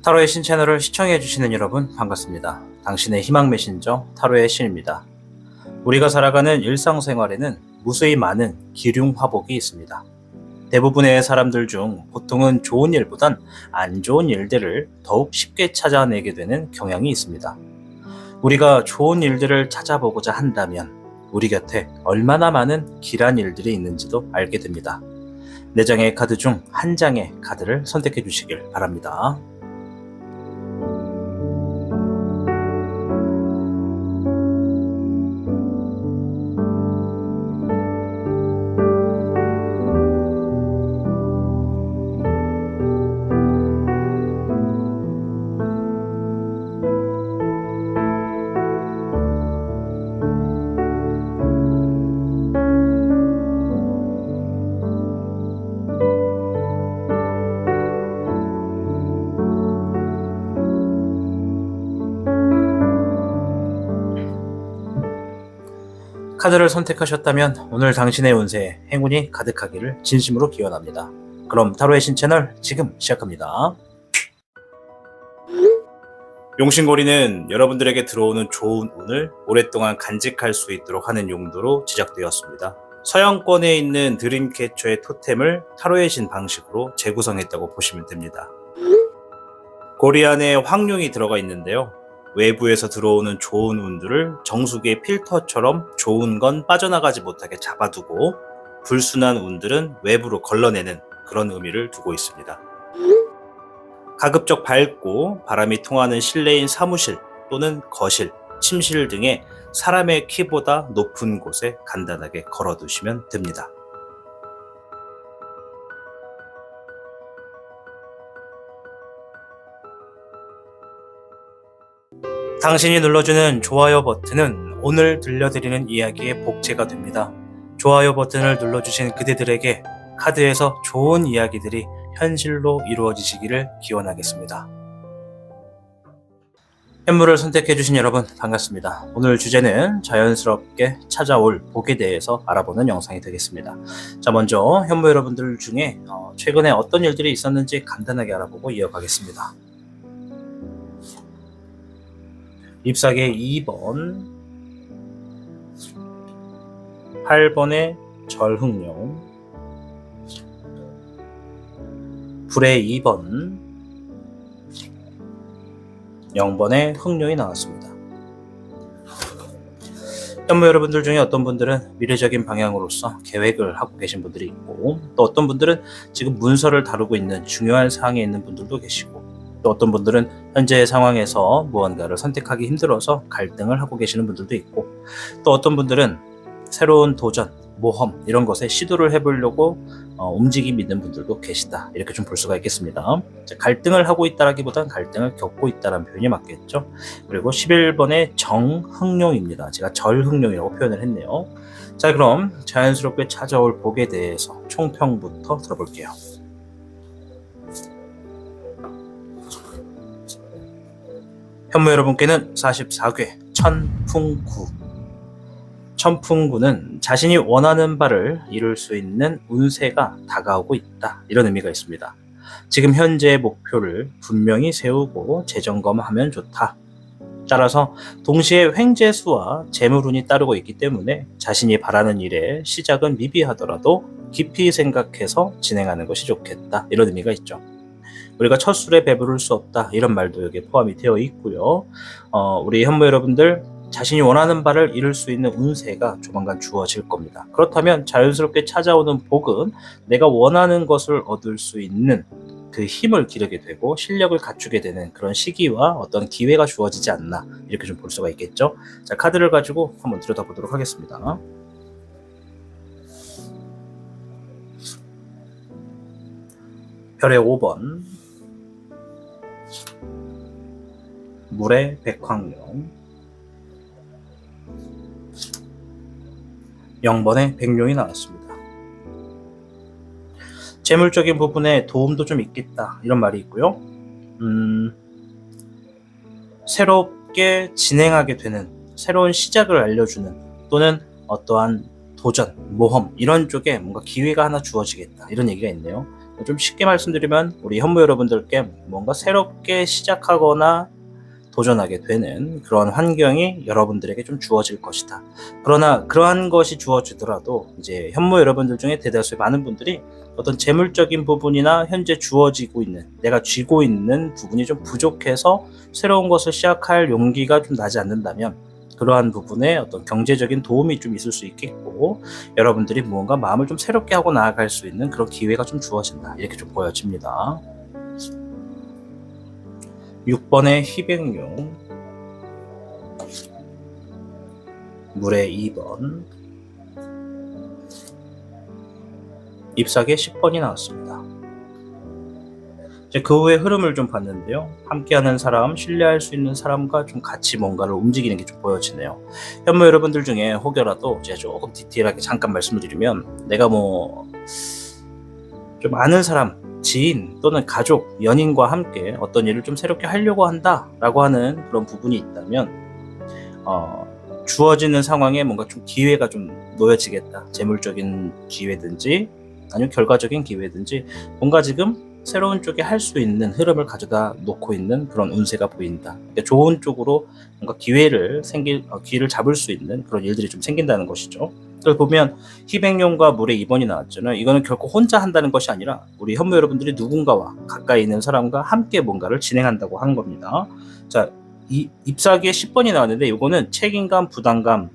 타로의 신 채널을 시청해주시는 여러분 반갑습니다. 당신의 희망 메신저 타로의 신입니다. 우리가 살아가는 일상생활에는 무수히 많은 기륭화복이 있습니다. 대부분의 사람들 중 보통은 좋은 일보단 안 좋은 일들을 더욱 쉽게 찾아내게 되는 경향이 있습니다. 우리가 좋은 일들을 찾아보고자 한다면 우리 곁에 얼마나 많은 길한 일들이 있는지도 알게 됩니다. 4장의 카드 중 한 장의 카드를 선택해 주시길 바랍니다. 카드를 선택하셨다면 오늘 당신의 운세에 행운이 가득하기를 진심으로 기원합니다. 그럼 타로의 신 채널 지금 시작합니다. 용신고리는 여러분들에게 들어오는 좋은 운을 오랫동안 간직할 수 있도록 하는 용도로 제작되었습니다. 서양권에 있는 드림캐쳐의 토템을 타로의 신 방식으로 재구성했다고 보시면 됩니다. 고리 안에 황룡이 들어가 있는데요. 외부에서 들어오는 좋은 운들을 정수기의 필터처럼 좋은 건 빠져나가지 못하게 잡아두고 불순한 운들은 외부로 걸러내는 그런 의미를 두고 있습니다. 가급적 밝고 바람이 통하는 실내인 사무실 또는 거실, 침실 등의 사람의 키보다 높은 곳에 간단하게 걸어두시면 됩니다. 당신이 눌러주는 좋아요 버튼은 오늘 들려드리는 이야기의 복제가 됩니다. 좋아요 버튼을 눌러주신 그대들에게 카드에서 좋은 이야기들이 현실로 이루어지시기를 기원하겠습니다. 현물을 선택해주신 여러분 반갑습니다. 오늘 주제는 자연스럽게 찾아올 복에 대해서 알아보는 영상이 되겠습니다. 자, 먼저 현무 여러분들 중에 최근에 어떤 일들이 있었는지 간단하게 알아보고 이어가겠습니다. 잎사귀의 2번, 8번의 절흥룡, 불의 2번, 0번의 흥룡이 나왔습니다. 현무 여러분들 중에 어떤 분들은 미래적인 방향으로서 계획을 하고 계신 분들이 있고, 또 어떤 분들은 지금 문서를 다루고 있는 중요한 사항에 있는 분들도 계시고, 또 어떤 분들은 현재의 상황에서 무언가를 선택하기 힘들어서 갈등을 하고 계시는 분들도 있고, 또 어떤 분들은 새로운 도전, 모험 이런 것에 시도를 해보려고 움직임이 있는 분들도 계시다, 이렇게 좀 볼 수가 있겠습니다. 자, 갈등을 하고 있다라기보단 갈등을 겪고 있다는 표현이 맞겠죠. 그리고 11번의 정흥룡입니다. 제가 절흥룡이라고 표현을 했네요. 자, 그럼 자연스럽게 찾아올 복에 대해서 총평부터 들어볼게요. 현무 여러분께는 44괴 천풍구. 천풍구는 자신이 원하는 바를 이룰 수 있는 운세가 다가오고 있다, 이런 의미가 있습니다. 지금 현재의 목표를 분명히 세우고 재점검하면 좋다. 따라서 동시에 횡재수와 재물운이 따르고 있기 때문에 자신이 바라는 일의 시작은 미비하더라도 깊이 생각해서 진행하는 것이 좋겠다, 이런 의미가 있죠. 우리가 첫 술에 배부를 수 없다, 이런 말도 여기에 포함이 되어 있고요. 우리 현무 여러분들 자신이 원하는 바를 이룰 수 있는 운세가 조만간 주어질 겁니다. 그렇다면 자연스럽게 찾아오는 복은 내가 원하는 것을 얻을 수 있는 그 힘을 기르게 되고 실력을 갖추게 되는 그런 시기와 어떤 기회가 주어지지 않나, 이렇게 좀 볼 수가 있겠죠. 자, 카드를 가지고 한번 들여다보도록 하겠습니다. 별의 5번, 물의 백황룡, 0번의 백룡이 나왔습니다. 재물적인 부분에 도움도 좀 있겠다, 이런 말이 있고요. 새롭게 진행하게 되는 새로운 시작을 알려주는, 또는 어떠한 도전, 모험 이런 쪽에 뭔가 기회가 하나 주어지겠다, 이런 얘기가 있네요. 좀 쉽게 말씀드리면 우리 현무 여러분들께 뭔가 새롭게 시작하거나 도전하게 되는 그런 환경이 여러분들에게 좀 주어질 것이다. 그러나 그러한 것이 주어지더라도 이제 현무 여러분들 중에 대다수의 많은 분들이 어떤 재물적인 부분이나 현재 주어지고 있는, 내가 쥐고 있는 부분이 좀 부족해서 새로운 것을 시작할 용기가 좀 나지 않는다면 그러한 부분에 어떤 경제적인 도움이 좀 있을 수 있겠고, 여러분들이 무언가 마음을 좀 새롭게 하고 나아갈 수 있는 그런 기회가 좀 주어진다, 이렇게 좀 보여집니다. 6번의 희백용, 물의 2번, 잎사귀의 10번이 나왔습니다. 이제 그 후에 흐름을 좀 봤는데요. 함께하는 사람, 신뢰할 수 있는 사람과 좀 같이 뭔가를 움직이는 게 좀 보여지네요. 현무 여러분들 중에 혹여라도 제가 조금 디테일하게 잠깐 말씀을 드리면, 내가 좀 아는 사람, 지인 또는 가족, 연인과 함께 어떤 일을 좀 새롭게 하려고 한다라고 하는 그런 부분이 있다면 주어지는 상황에 뭔가 좀 기회가 좀 놓여지겠다. 재물적인 기회든지 아니면 결과적인 기회든지 뭔가 지금 새로운 쪽에 할 수 있는 흐름을 가져다 놓고 있는 그런 운세가 보인다. 그러니까 좋은 쪽으로 뭔가 기회를 잡을 수 있는 그런 일들이 좀 생긴다는 것이죠. 그걸 보면 희백용과 물의 2번이 나왔잖아요. 이거는 결코 혼자 한다는 것이 아니라 우리 현무 여러분들이 누군가와 가까이 있는 사람과 함께 뭔가를 진행한다고 하는 겁니다. 자, 이 잎사귀에 10번이 나왔는데 이거는 책임감, 부담감,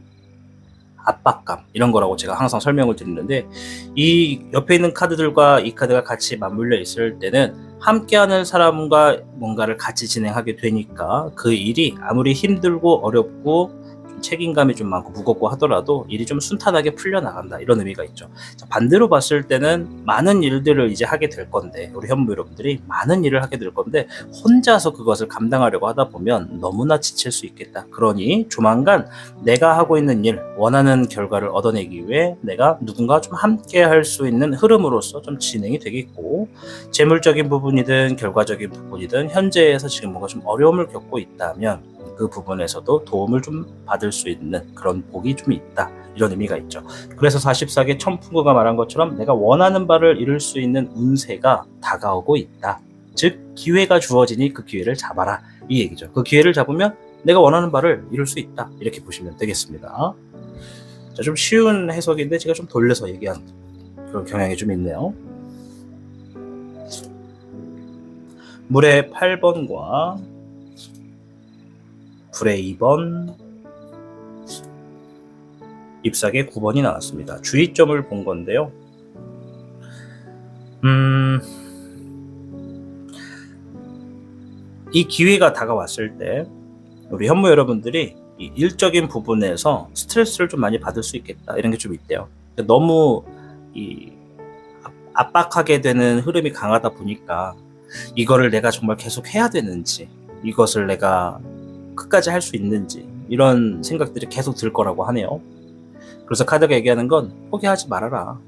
압박감 이런 거라고 제가 항상 설명을 드리는데, 이 옆에 있는 카드들과 이 카드가 같이 맞물려 있을 때는 함께하는 사람과 뭔가를 같이 진행하게 되니까 그 일이 아무리 힘들고 어렵고 좀 책임감이 좀 많고 무겁고 하더라도 일이 좀 순탄하게 풀려나간다, 이런 의미가 있죠. 자, 반대로 봤을 때는 많은 일들을 이제 하게 될 건데, 우리 현무 여러분들이 많은 일을 하게 될 건데 혼자서 그것을 감당하려고 하다 보면 너무나 지칠 수 있겠다. 그러니 조만간 내가 하고 있는 일, 원하는 결과를 얻어내기 위해 내가 누군가 좀 함께 할 수 있는 흐름으로서 좀 진행이 되겠고, 재물적인 부분이든 결과적인 부분이든 현재에서 지금 뭔가 좀 어려움을 겪고 있다면 그 부분에서도 도움을 좀 받을 수 있는 그런 복이 좀 있다, 이런 의미가 있죠. 그래서 44개 천풍구가 말한 것처럼 내가 원하는 바를 이룰 수 있는 운세가 다가오고 있다. 즉 기회가 주어지니 그 기회를 잡아라, 이 얘기죠. 그 기회를 잡으면 내가 원하는 바를 이룰 수 있다, 이렇게 보시면 되겠습니다. 자, 좀 쉬운 해석인데 제가 좀 돌려서 얘기한 그런 경향이 좀 있네요. 물의 8번과 불의 2번, 잎사귀의 9번이 나왔습니다. 주의점을 본 건데요. 이 기회가 다가왔을 때 우리 현무 여러분들이 이 일적인 부분에서 스트레스를 좀 많이 받을 수 있겠다, 이런 게 좀 있대요. 너무 압박하게 되는 흐름이 강하다 보니까 이거를 내가 정말 계속 해야 되는지, 이것을 내가 끝까지 할 수 있는지, 이런 생각들이 계속 들 거라고 하네요. 그래서 카드가 얘기하는 건 포기하지 말아라.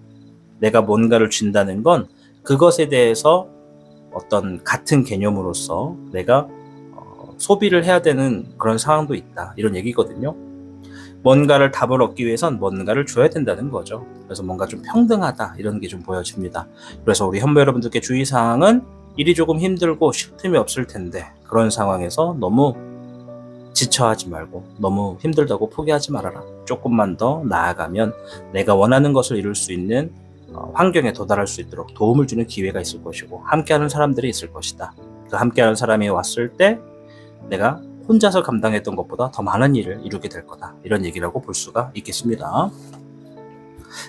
내가 뭔가를 쥔다는 건 그것에 대해서 어떤 같은 개념으로서 내가 소비를 해야 되는 그런 상황도 있다, 이런 얘기거든요. 뭔가를 답을 얻기 위해선 뭔가를 줘야 된다는 거죠. 그래서 뭔가 좀 평등하다, 이런 게 좀 보여집니다. 그래서 우리 현무 여러분들께 주의사항은 일이 조금 힘들고 쉴 틈이 없을 텐데 그런 상황에서 너무 지쳐하지 말고 너무 힘들다고 포기하지 말아라. 조금만 더 나아가면 내가 원하는 것을 이룰 수 있는 환경에 도달할 수 있도록 도움을 주는 기회가 있을 것이고, 함께하는 사람들이 있을 것이다. 그 함께하는 사람이 왔을 때 내가 혼자서 감당했던 것보다 더 많은 일을 이루게 될 거다, 이런 얘기라고 볼 수가 있겠습니다.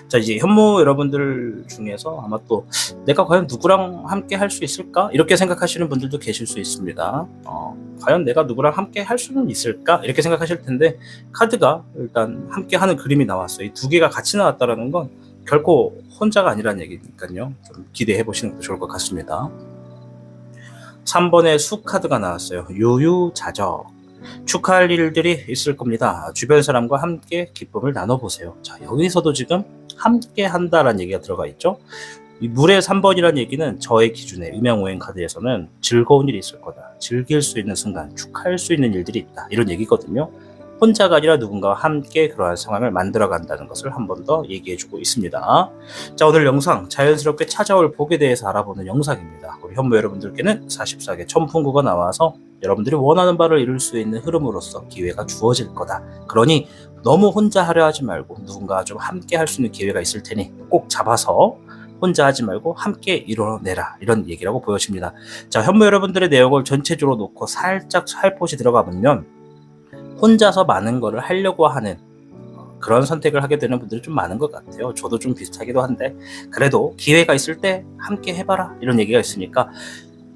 자, 이제 현무 여러분들 중에서 아마 또 내가 과연 누구랑 함께 할 수 있을까, 이렇게 생각하시는 분들도 계실 수 있습니다. 과연 내가 누구랑 함께 할 수는 있을까, 이렇게 생각하실 텐데, 카드가 일단 함께 하는 그림이 나왔어요. 이 두 개가 같이 나왔다는 건 결코 혼자가 아니라는 얘기니까요. 좀 기대해 보시는 것도 좋을 것 같습니다. 3번의 수 카드가 나왔어요. 유유자적. 축하할 일들이 있을 겁니다. 주변 사람과 함께 기쁨을 나눠보세요. 자, 여기서도 지금 함께 한다라는 얘기가 들어가 있죠. 이 물의 3번이라는 얘기는 저의 기준에 음양오행 카드에서는 즐거운 일이 있을 거다, 즐길 수 있는 순간, 축하할 수 있는 일들이 있다, 이런 얘기거든요. 혼자가 아니라 누군가와 함께 그러한 상황을 만들어 간다는 것을 한 번 더 얘기해 주고 있습니다. 자, 오늘 영상 자연스럽게 찾아올 복에 대해서 알아보는 영상입니다. 우리 현모 여러분들께는 44개 천풍구가 나와서 여러분들이 원하는 바를 이룰 수 있는 흐름으로서 기회가 주어질 거다. 그러니 너무 혼자 하려 하지 말고 누군가와 좀 함께 할 수 있는 기회가 있을 테니 꼭 잡아서 혼자 하지 말고 함께 이뤄내라, 이런 얘기라고 보여집니다. 자, 현모 여러분들의 내용을 전체적으로 놓고 살짝 살포시 들어가 보면 혼자서 많은 거를 하려고 하는 그런 선택을 하게 되는 분들이 좀 많은 것 같아요. 저도 좀 비슷하기도 한데 그래도 기회가 있을 때 함께 해봐라, 이런 얘기가 있으니까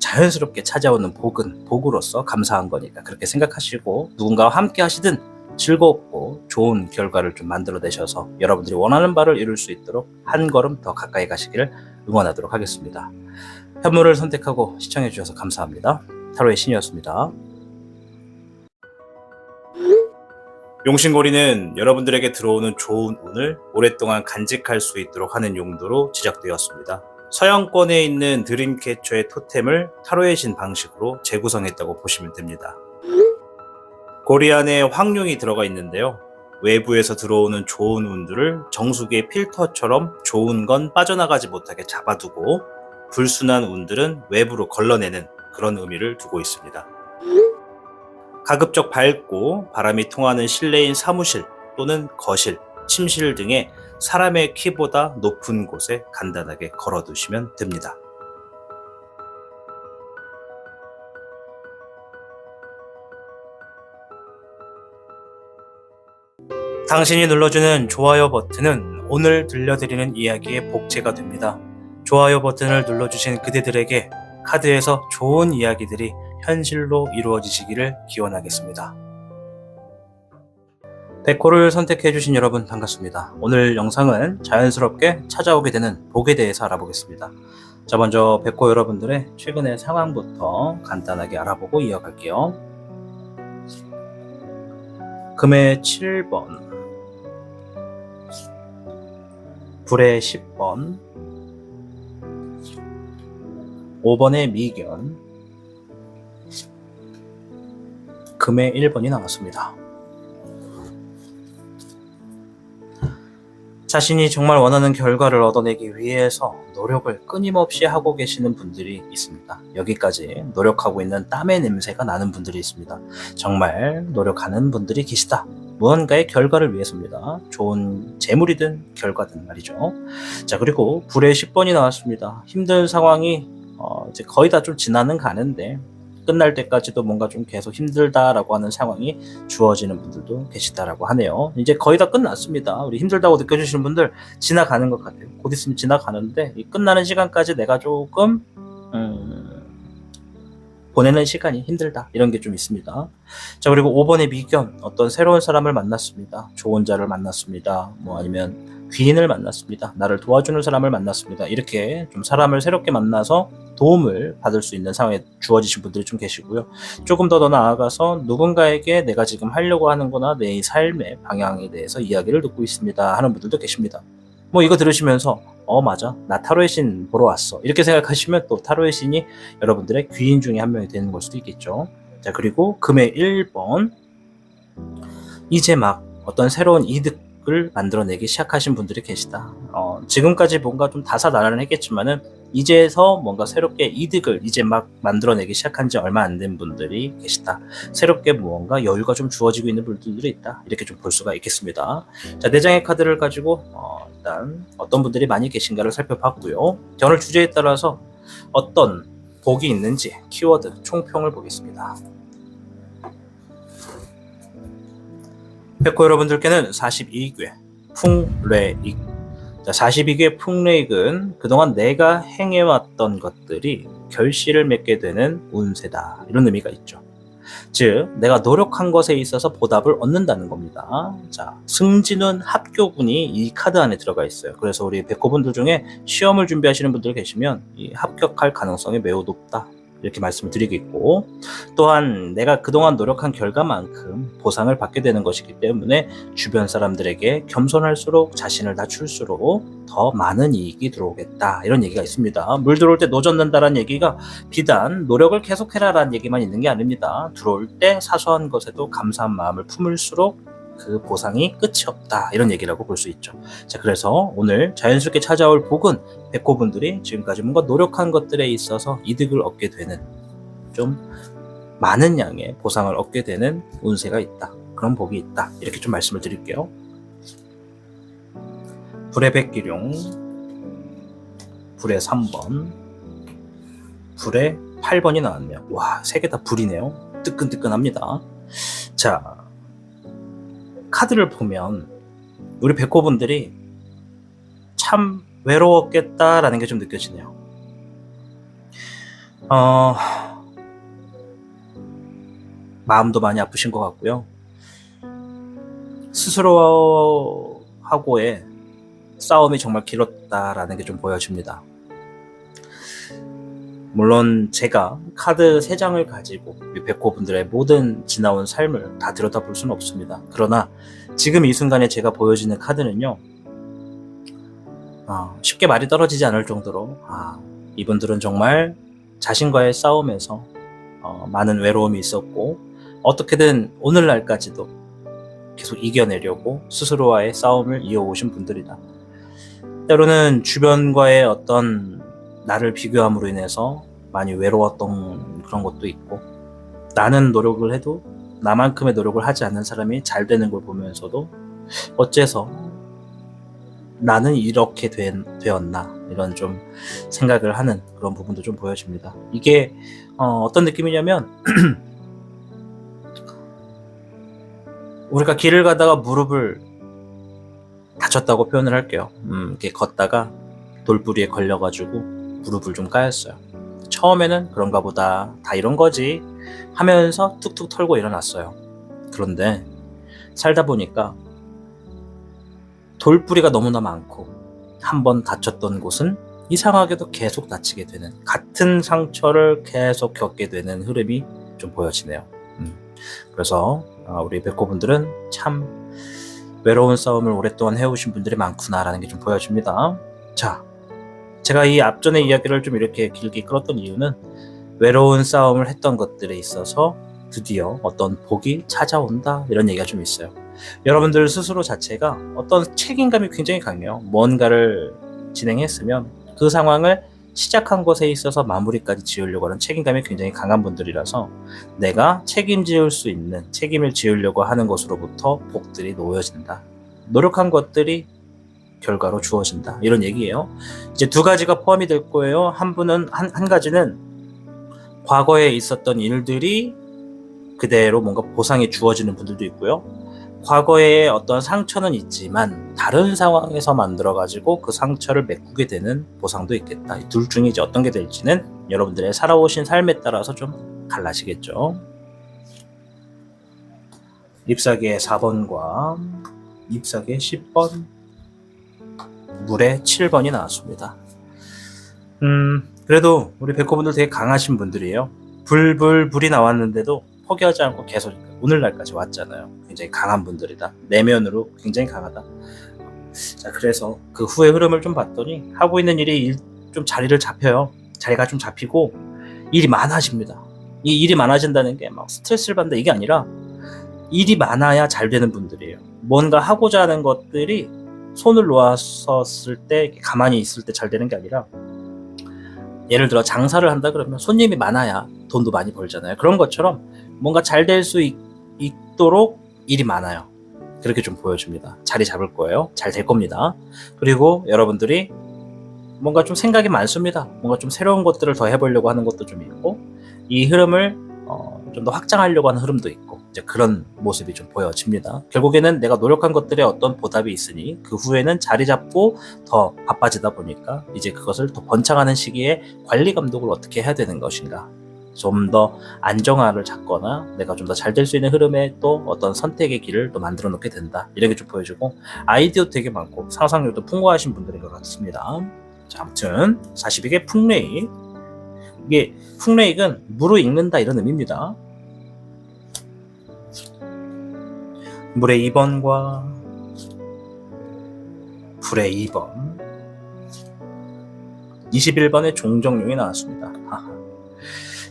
자연스럽게 찾아오는 복은 복으로서 감사한 거니까 그렇게 생각하시고 누군가와 함께 하시든 즐겁고 좋은 결과를 좀 만들어내셔서 여러분들이 원하는 바를 이룰 수 있도록 한 걸음 더 가까이 가시기를 응원하도록 하겠습니다. 현무를 선택하고 시청해 주셔서 감사합니다. 타로의 신이었습니다. 용신고리는 여러분들에게 들어오는 좋은 운을 오랫동안 간직할 수 있도록 하는 용도로 제작되었습니다. 서양권에 있는 드림캐쳐의 토템을 타로의 신 방식으로 재구성했다고 보시면 됩니다. 고리 안에 황룡이 들어가 있는데요. 외부에서 들어오는 좋은 운들을 정수기의 필터처럼 좋은 건 빠져나가지 못하게 잡아두고 불순한 운들은 외부로 걸러내는 그런 의미를 두고 있습니다. 가급적 밝고 바람이 통하는 실내인 사무실 또는 거실, 침실 등의 사람의 키보다 높은 곳에 간단하게 걸어두시면 됩니다. 당신이 눌러주는 좋아요 버튼은 오늘 들려드리는 이야기의 복제가 됩니다. 좋아요 버튼을 눌러주신 그대들에게 카드에서 좋은 이야기들이 현실로 이루어지시기를 기원하겠습니다. 백호를 선택해주신 여러분 반갑습니다. 오늘 영상은 자연스럽게 찾아오게 되는 복에 대해서 알아보겠습니다. 자, 먼저 백호 여러분들의 최근의 상황부터 간단하게 알아보고 이어갈게요. 금의 7번, 불의 10번, 5번의 미견, 금의 1번이 나왔습니다. 자신이 정말 원하는 결과를 얻어내기 위해서 노력을 끊임없이 하고 계시는 분들이 있습니다. 여기까지 노력하고 있는 땀의 냄새가 나는 분들이 있습니다. 정말 노력하는 분들이 계시다. 무언가의 결과를 위해서입니다. 좋은 재물이든 결과든 말이죠. 자, 그리고 불의 10번이 나왔습니다. 힘든 상황이 이제 거의 다 좀 지나는 가는데 끝날 때까지도 뭔가 좀 계속 힘들다라고 하는 상황이 주어지는 분들도 계시다라고 하네요. 이제 거의 다 끝났습니다. 우리 힘들다고 느껴주시는 분들 지나가는 것 같아요. 곧 있으면 지나가는데 이 끝나는 시간까지 내가 조금 보내는 시간이 힘들다, 이런 게 좀 있습니다. 자, 그리고 5번의 미견, 어떤 새로운 사람을 만났습니다. 좋은 자를 만났습니다. 뭐 아니면 귀인을 만났습니다. 나를 도와주는 사람을 만났습니다. 이렇게 좀 사람을 새롭게 만나서 도움을 받을 수 있는 상황에 주어지신 분들이 좀 계시고요. 조금 더 나아가서 누군가에게 내가 지금 하려고 하는 거나 내 삶의 방향에 대해서 이야기를 듣고 있습니다 하는 분들도 계십니다. 뭐 이거 들으시면서 맞아, 나 타로의 신 보러 왔어, 이렇게 생각하시면 또 타로의 신이 여러분들의 귀인 중에 한 명이 되는 걸 수도 있겠죠. 자, 그리고 금의 1번, 이제 막 어떤 새로운 이득을 만들어내기 시작하신 분들이 계시다. 지금까지 뭔가 좀 다사다난했겠지만은 이제서 뭔가 새롭게 이득을 이제 막 만들어내기 시작한 지 얼마 안 된 분들이 계시다. 새롭게 무언가 여유가 좀 주어지고 있는 분들이 있다. 이렇게 좀 볼 수가 있겠습니다. 자, 4장의 카드를 가지고 일단 어떤 분들이 많이 계신가를 살펴봤고요. 오늘 주제에 따라서 어떤 복이 있는지 키워드 총평을 보겠습니다. 백호 여러분들께는 42괴 풍뢰익. 자, 42괴 풍뢰익은 그동안 내가 행해왔던 것들이 결실을 맺게 되는 운세다, 이런 의미가 있죠. 즉, 내가 노력한 것에 있어서 보답을 얻는다는 겁니다. 자, 승진운 합격운이 이 카드 안에 들어가 있어요. 그래서 우리 백호분들 중에 시험을 준비하시는 분들 계시면 이 합격할 가능성이 매우 높다, 이렇게 말씀을 드리겠고, 또한 내가 그동안 노력한 결과만큼 보상을 받게 되는 것이기 때문에 주변 사람들에게 겸손할수록 자신을 낮출수록 더 많은 이익이 들어오겠다, 이런 얘기가 있습니다. 물 들어올 때 노 젓는다라는 얘기가 비단 노력을 계속해라라는 얘기만 있는 게 아닙니다. 들어올 때 사소한 것에도 감사한 마음을 품을수록 그 보상이 끝이 없다, 이런 얘기라고 볼 수 있죠. 자, 그래서 오늘 자연스럽게 찾아올 복은 백호분들이 지금까지 뭔가 노력한 것들에 있어서 이득을 얻게 되는, 좀 많은 양의 보상을 얻게 되는 운세가 있다, 그런 복이 있다, 이렇게 좀 말씀을 드릴게요. 불의 백기룡, 불의 3번, 불의 8번이 나왔네요. 와, 세 개 다 불이네요. 뜨끈뜨끈합니다. 자, 카드를 보면 우리 백호분들이 참 외로웠겠다라는 게 좀 느껴지네요. 마음도 많이 아프신 것 같고요. 스스로하고의 싸움이 정말 길었다라는 게 좀 보여집니다. 물론 제가 카드 3장을 가지고 백호분들의 모든 지나온 삶을 다 들여다볼 수는 없습니다. 그러나 지금 이 순간에 제가 보여지는 카드는요, 쉽게 말이 떨어지지 않을 정도로 이분들은 정말 자신과의 싸움에서 많은 외로움이 있었고, 어떻게든 오늘날까지도 계속 이겨내려고 스스로와의 싸움을 이어오신 분들이다. 때로는 주변과의 어떤 나를 비교함으로 인해서 많이 외로웠던 그런 것도 있고, 나는 노력을 해도 나만큼의 노력을 하지 않는 사람이 잘 되는 걸 보면서도 어째서 나는 이렇게 되었나, 이런 좀 생각을 하는 그런 부분도 좀 보여집니다. 이게 어떤 느낌이냐면 우리가 길을 가다가 무릎을 다쳤다고 표현을 할게요. 이렇게 걷다가 돌부리에 걸려가지고 무릎을 좀 까였어요. 처음에는 그런가 보다, 다 이런 거지 하면서 툭툭 털고 일어났어요. 그런데 살다 보니까 돌부리가 너무나 많고 한번 다쳤던 곳은 이상하게도 계속 다치게 되는, 같은 상처를 계속 겪게 되는 흐름이 좀 보여지네요. 그래서 우리 백호분들은 참 외로운 싸움을 오랫동안 해오신 분들이 많구나라는 게 좀 보여집니다. 자, 제가 이 앞전의 이야기를 좀 이렇게 길게 끌었던 이유는 외로운 싸움을 했던 것들에 있어서 드디어 어떤 복이 찾아온다, 이런 얘기가 좀 있어요. 여러분들 스스로 자체가 어떤 책임감이 굉장히 강해요. 뭔가를 진행했으면 그 상황을 시작한 것에 있어서 마무리까지 지으려고 하는 책임감이 굉장히 강한 분들이라서 내가 책임질 수 있는, 책임을 지으려고 하는 것으로부터 복들이 놓여진다, 노력한 것들이 결과로 주어진다, 이런 얘기예요. 이제 두 가지가 포함이 될 거예요. 한 가지는 과거에 있었던 일들이 그대로 뭔가 보상이 주어지는 분들도 있고요. 과거에 어떤 상처는 있지만 다른 상황에서 만들어가지고 그 상처를 메꾸게 되는 보상도 있겠다. 이 둘 중에 이제 어떤 게 될지는 여러분들의 살아오신 삶에 따라서 좀 달라지겠죠. 잎사귀의 4번과 잎사귀의 10번, 물의 7번이 나왔습니다. 그래도 우리 백호분들 되게 강하신 분들이에요. 불이 나왔는데도 포기하지 않고 계속 오늘날까지 왔잖아요. 굉장히 강한 분들이다. 내면으로 굉장히 강하다. 자, 그래서 그 후의 흐름을 좀 봤더니 하고 있는 일이 좀 자리를 잡혀요. 자리가 좀 잡히고 일이 많아집니다. 이 일이 많아진다는 게 막 스트레스를 받는다, 이게 아니라 일이 많아야 잘 되는 분들이에요. 뭔가 하고자 하는 것들이 손을 놓았었을 때, 가만히 있을 때 잘 되는 게 아니라, 예를 들어 장사를 한다 그러면 손님이 많아야 돈도 많이 벌잖아요. 그런 것처럼 뭔가 잘 될 수 있도록 일이 많아요. 그렇게 좀 보여줍니다. 자리 잡을 거예요. 잘 될 겁니다. 그리고 여러분들이 뭔가 좀 생각이 많습니다. 뭔가 좀 새로운 것들을 더 해보려고 하는 것도 좀 있고, 이 흐름을 좀 더 확장하려고 하는 흐름도 있고, 이제 그런 모습이 좀 보여집니다. 결국에는 내가 노력한 것들에 어떤 보답이 있으니 그 후에는 자리 잡고 더 바빠지다 보니까 이제 그것을 더 번창하는 시기에 관리 감독을 어떻게 해야 되는 것인가, 좀 더 안정화를 잡거나 내가 좀 더 잘 될 수 있는 흐름에 또 어떤 선택의 길을 또 만들어 놓게 된다, 이런 게 좀 보여주고, 아이디어 되게 많고 상상력도 풍부하신 분들인 것 같습니다. 자, 아무튼 42개 풍레이, 이게 훅레익은 무로 읽는다 이런 의미입니다. 물의 2번과 불의 2번, 21번의 종정용이 나왔습니다.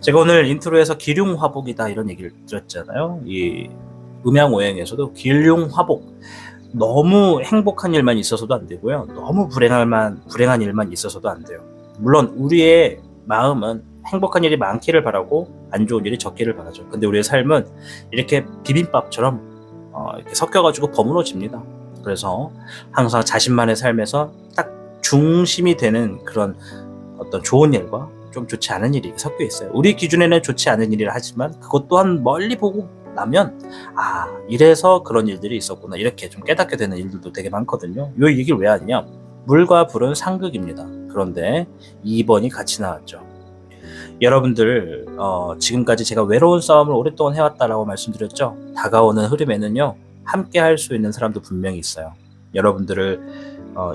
제가 오늘 인트로에서 기륭화복이다 이런 얘기를 드렸잖아요. 이 음양오행에서도 기륭화복, 너무 행복한 일만 있어서도 안 되고요. 너무 불행한 일만 있어서도 안 돼요. 물론 우리의 마음은 행복한 일이 많기를 바라고 안 좋은 일이 적기를 바라죠. 근데 우리의 삶은 이렇게 비빔밥처럼 이렇게 섞여가지고 버무러집니다. 그래서 항상 자신만의 삶에서 딱 중심이 되는 그런 어떤 좋은 일과 좀 좋지 않은 일이 섞여 있어요. 우리 기준에는 좋지 않은 일이라 하지만 그것 또한 멀리 보고 나면 이래서 그런 일들이 있었구나 이렇게 좀 깨닫게 되는 일들도 되게 많거든요. 이 얘기를 왜 하냐? 물과 불은 상극입니다. 그런데 2번이 같이 나왔죠. 여러분들 지금까지 제가 외로운 싸움을 오랫동안 해왔다라고 말씀드렸죠. 다가오는 흐름에는요 함께 할 수 있는 사람도 분명히 있어요. 여러분들을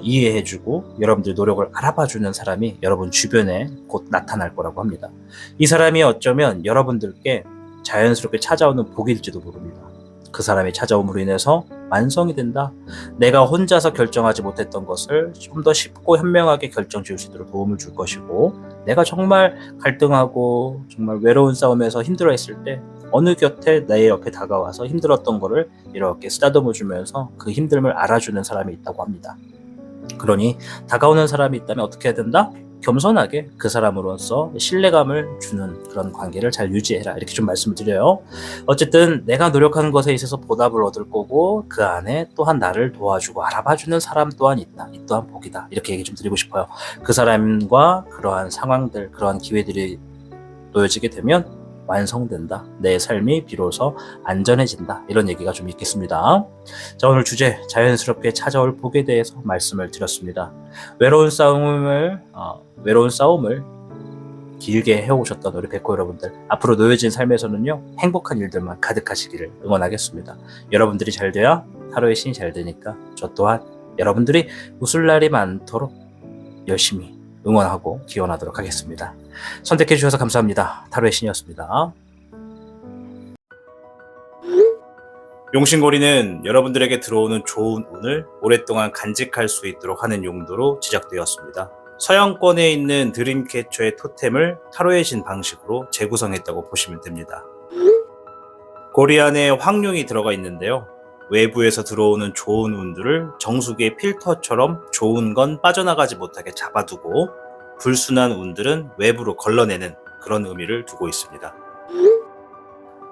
이해해주고 여러분들 노력을 알아봐주는 사람이 여러분 주변에 곧 나타날 거라고 합니다. 이 사람이 어쩌면 여러분들께 자연스럽게 찾아오는 복일지도 모릅니다. 그 사람이 찾아옴으로 인해서 완성이 된다. 내가 혼자서 결정하지 못했던 것을 좀 더 쉽고 현명하게 결정 지을 수 있도록 도움을 줄 것이고, 내가 정말 갈등하고 정말 외로운 싸움에서 힘들어했을 때 어느 곁에 내 옆에 다가와서 힘들었던 거를 이렇게 쓰다듬어 주면서 그 힘듦을 알아주는 사람이 있다고 합니다. 그러니 다가오는 사람이 있다면 어떻게 해야 된다? 겸손하게 그 사람으로서 신뢰감을 주는 그런 관계를 잘 유지해라 이렇게 좀 말씀을 드려요. 어쨌든 내가 노력하는 것에 있어서 보답을 얻을 거고 그 안에 또한 나를 도와주고 알아봐주는 사람 또한 있다. 이 또한 복이다. 이렇게 얘기 좀 드리고 싶어요. 그 사람과 그러한 상황들, 그러한 기회들이 놓여지게 되면 완성된다. 내 삶이 비로소 안전해진다. 이런 얘기가 좀 있겠습니다. 자, 오늘 주제 자연스럽게 찾아올 복에 대해서 말씀을 드렸습니다. 외로운 싸움을 길게 해오셨던 우리 백호 여러분들, 앞으로 놓여진 삶에서는요 행복한 일들만 가득하시기를 응원하겠습니다. 여러분들이 잘 돼야 하루의 신이 잘 되니까 저 또한 여러분들이 웃을 날이 많도록 열심히 응원하고 기원하도록 하겠습니다. 선택해 주셔서 감사합니다. 타로의 신이었습니다. 용신고리는 여러분들에게 들어오는 좋은 운을 오랫동안 간직할 수 있도록 하는 용도로 제작되었습니다. 서양권에 있는 드림캐쳐의 토템을 타로의 신 방식으로 재구성했다고 보시면 됩니다. 고리 안에 황룡이 들어가 있는데요. 외부에서 들어오는 좋은 운들을 정수기의 필터처럼 좋은 건 빠져나가지 못하게 잡아두고 불순한 운들은 외부로 걸러내는 그런 의미를 두고 있습니다.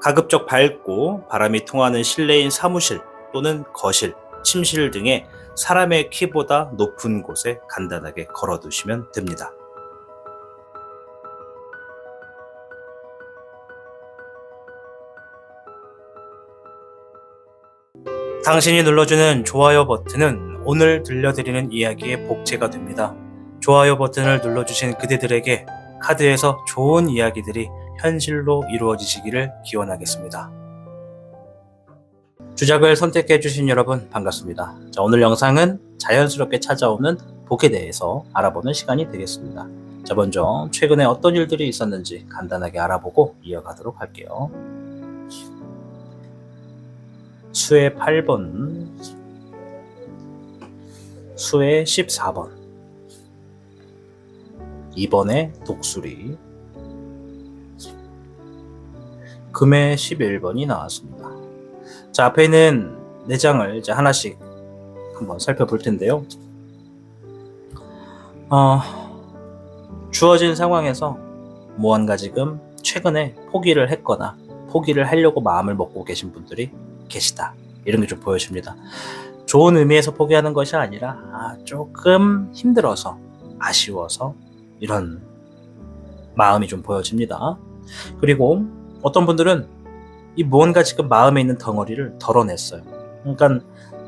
가급적 밝고 바람이 통하는 실내인 사무실 또는 거실, 침실 등의 사람의 키보다 높은 곳에 간단하게 걸어두시면 됩니다. 당신이 눌러주는 좋아요 버튼은 오늘 들려드리는 이야기의 복제가 됩니다. 좋아요 버튼을 눌러주신 그대들에게 카드에서 좋은 이야기들이 현실로 이루어지시기를 기원하겠습니다. 주작을 선택해주신 여러분 반갑습니다. 자, 오늘 영상은 자연스럽게 찾아오는 복에 대해서 알아보는 시간이 되겠습니다. 자, 먼저 최근에 어떤 일들이 있었는지 간단하게 알아보고 이어가도록 할게요. 수의 8번, 수의 14번, 2번의 독수리, 금의 11번이 나왔습니다. 자, 앞에 있는 4장을 이제 하나씩 한번 살펴볼 텐데요. 주어진 상황에서 무언가 지금 최근에 포기를 했거나 포기를 하려고 마음을 먹고 계신 분들이 계시다. 이런 게 좀 보여집니다. 좋은 의미에서 포기하는 것이 아니라 조금 힘들어서 아쉬워서 이런 마음이 좀 보여집니다. 그리고 어떤 분들은 이 무언가 지금 마음에 있는 덩어리를 덜어냈어요. 그러니까